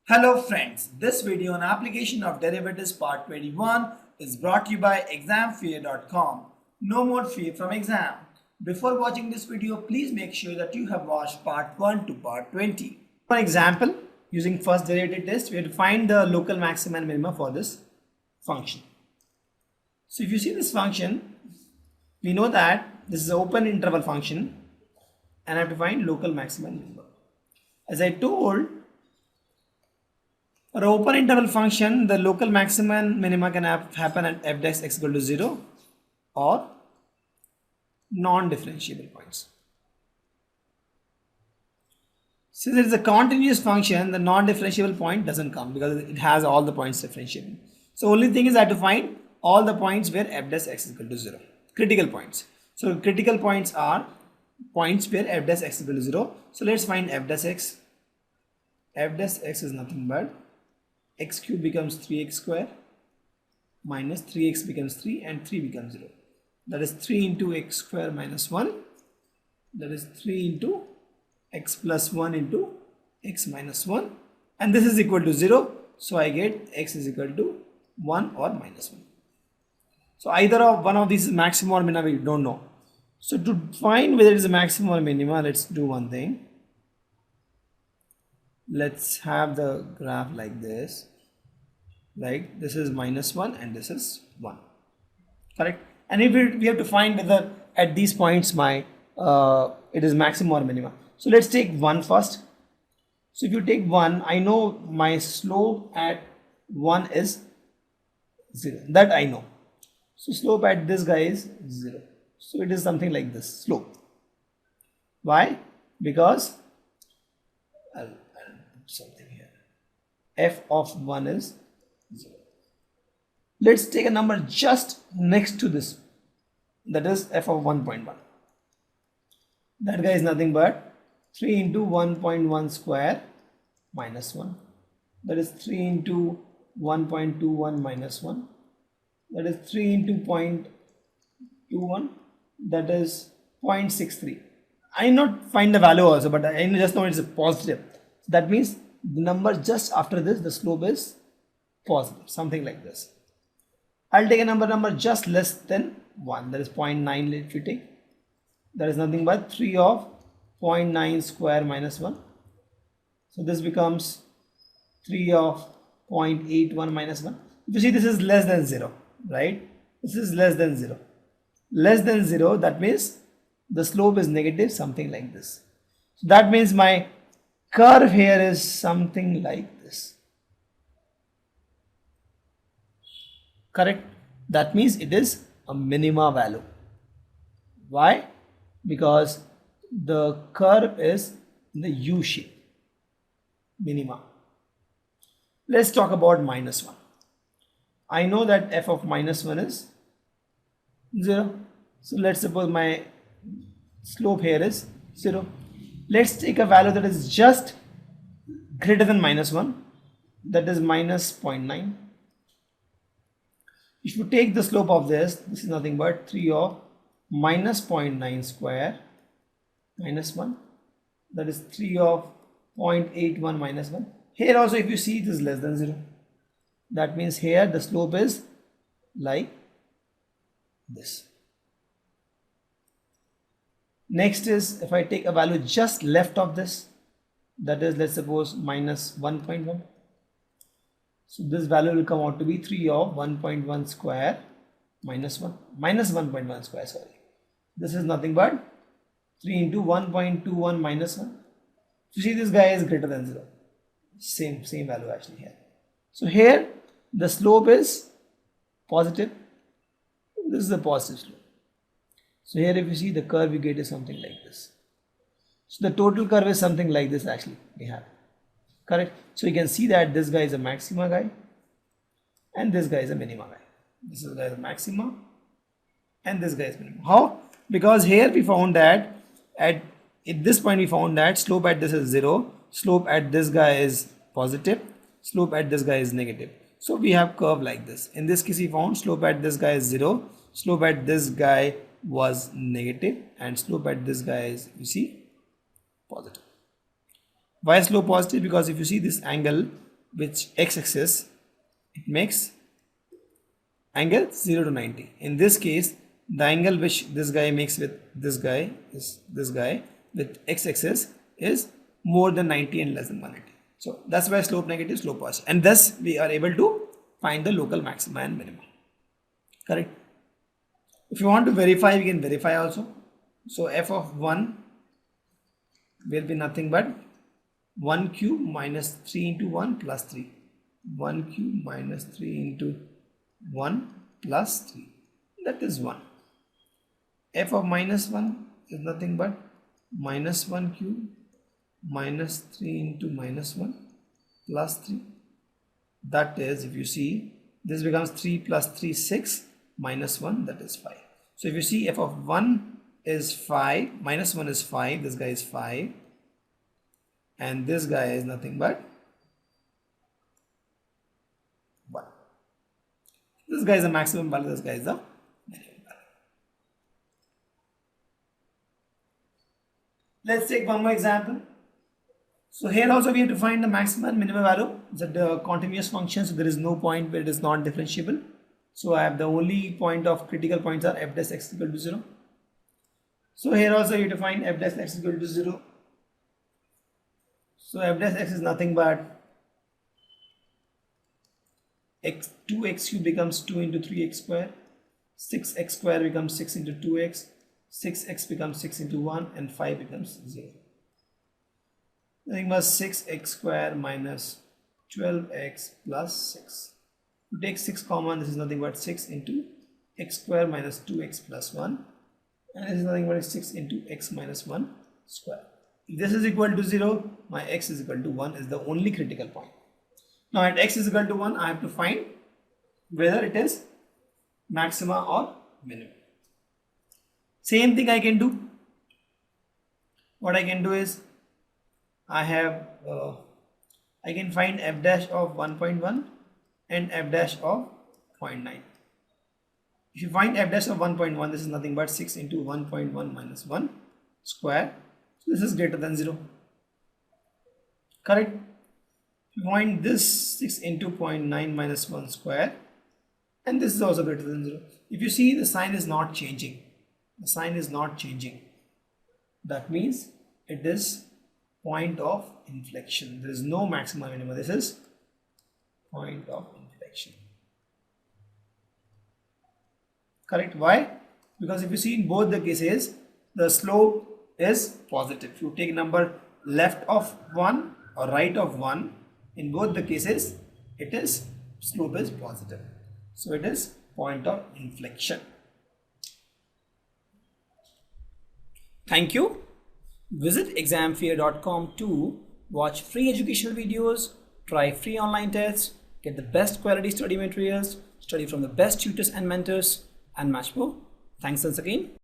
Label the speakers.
Speaker 1: Hello friends, this video on application of derivatives part 21 is brought to you by examfear.com. No more fear from exam. Before watching this video, please make sure that you have watched part 1 to part 20. For example, using first derivative test, we have to find the local maxima and minima for this function. So if you see this function, we know that this is an open interval function and I have to find local maxima and minima. As I told, for an open interval function, the local maxima and minima can happen at f dash x equal to 0 or non-differentiable points. Since it is a continuous function, the non-differentiable point doesn't come because it has all the points differentiable. So only thing is I have to find all the points where f dash x is equal to 0. Critical points. So critical points are points where f dash x is equal to 0. So let's find f dash x. F dash x is nothing but x cube becomes 3x square minus 3x becomes 3 and 3 becomes 0. That is 3 into x square minus 1. That is 3 into x plus 1 into x minus 1. And this is equal to 0. So I get x is equal to 1 or minus 1. So either of one of these is maximum or minima, we don't know. So to find whether it is a maximum or minima, let's do one thing. Let's have the graph like this. Like this is minus 1 and this is 1. Correct? And if we have to find whether at these points it is maximum or minima. So let's take 1 first. So if you take 1, I know my slope at 1 is 0. That I know. So slope at this guy is 0. So it is something like this slope. Why? Because I'll put something here. F of 1 is 0. Let's take a number just next to this. That is f of 1.1. That guy is nothing but 3 into 1.1 square minus 1. That is 3 into 1.21 minus 1. That is 3 into 0.21. That is 0.63. I not find the value also, but I just know it's a positive. That means the number just after this, the slope is positive, something like this. I'll take a number just less than 1. That is 0.9 if you take. That is nothing but 3 of 0.9 square minus 1. So this becomes 3 of 0.81 minus 1. You see this is less than 0, right? This is less than 0. Less than 0, that means the slope is negative, something like this. So that means my curve here is something like this. Correct? That means it is a minima value. Why? Because the curve is in the U shape. Minima. Let's talk about minus 1. I know that f of minus 1 is 0. So let's suppose my slope here is 0. Let's take a value that is just greater than minus 1. That is minus 0.9. If you take the slope of this is nothing but 3 of minus 0.9 square minus 1. That is 3 of 0.81 minus 1. Here also if you see it is less than 0. That means here the slope is like this. Next is if I take a value just left of this, that is let's suppose minus 1.1. So this value will come out to be 3 of 1.1 square minus 1. Minus 1.1 square, sorry. This is nothing but 3 into 1.21 minus 1. You see this guy is greater than 0. Same value actually here. So here the slope is positive. This is the positive slope. So here if you see the curve you get is something like this. So the total curve is something like this actually we have. Correct? So you can see that this guy is a maxima guy and this guy is a minima guy. This is a maxima and this guy is minima. How? Because here we found that at this point we found that slope at this is 0, slope at this guy is positive, slope at this guy is negative. So we have curve like this. In this case we found slope at this guy is 0, slope at this guy was negative and slope at this guy is, you see, positive. Why slope positive? Because if you see this angle which x-axis, it makes angle 0 to 90. In this case, the angle which this guy makes with this guy is this guy with x-axis is more than 90 and less than 180. So that's why slope negative, slope positive, and thus we are able to find the local maxima and minima. Correct. If you want to verify, we can verify also. So f of 1 will be nothing but 1 cube minus 3 into 1 plus 3. 1 cube minus 3 into 1 plus 3. That is 1. F of minus 1 is nothing but minus 1 cube minus 3 into minus 1 plus 3. That is, if you see, this becomes 3 plus 3, 6, minus 1, that is 5. So if you see, f of 1 is 5, minus 1 is 5, this guy is 5, and this guy is nothing but 1. This guy is the maximum value, this guy is the minimum value. Let's take one more example. So here also we have to find the maximum and minimum value. It's a continuous function, so there is no point where it is not differentiable. So I have the only point of critical points are f dash x equal to 0. So here also you have to find f dash x equal to 0. So f dash x is nothing but 2x cube becomes 2 into 3x square, 6x square becomes 6 into 2x, 6x becomes 6 into 1, and 5 becomes 0. Nothing but 6x square minus 12x plus 6. To take 6 common, this is nothing but 6 into x square minus 2x plus 1, and this is nothing but 6 into x minus 1 square. If this is equal to 0, my x is equal to 1 is the only critical point. Now at x is equal to 1, I have to find whether it is maxima or minimum. Same thing I can do. What I can do is, I can find f dash of 1.1 and f dash of 0.9. If you find f dash of 1.1, this is nothing but 6 into 1.1 minus 1 square. So this is greater than 0. Correct? If you find this 6 into 0.9 minus 1 square, and this is also greater than 0. If you see, the sign is not changing. The sign is not changing. That means it is point of inflection. There is no maximum minimum. This is point of inflection. Correct? Why? Because if you see in both the cases, the slope is positive. If you take number left of 1 or right of 1, in both the cases, it is slope is positive. So it is point of inflection. Thank you. Visit examfear.com to watch free educational videos, try free online tests, get the best quality study materials, study from the best tutors and mentors, and much more. Thanks once again.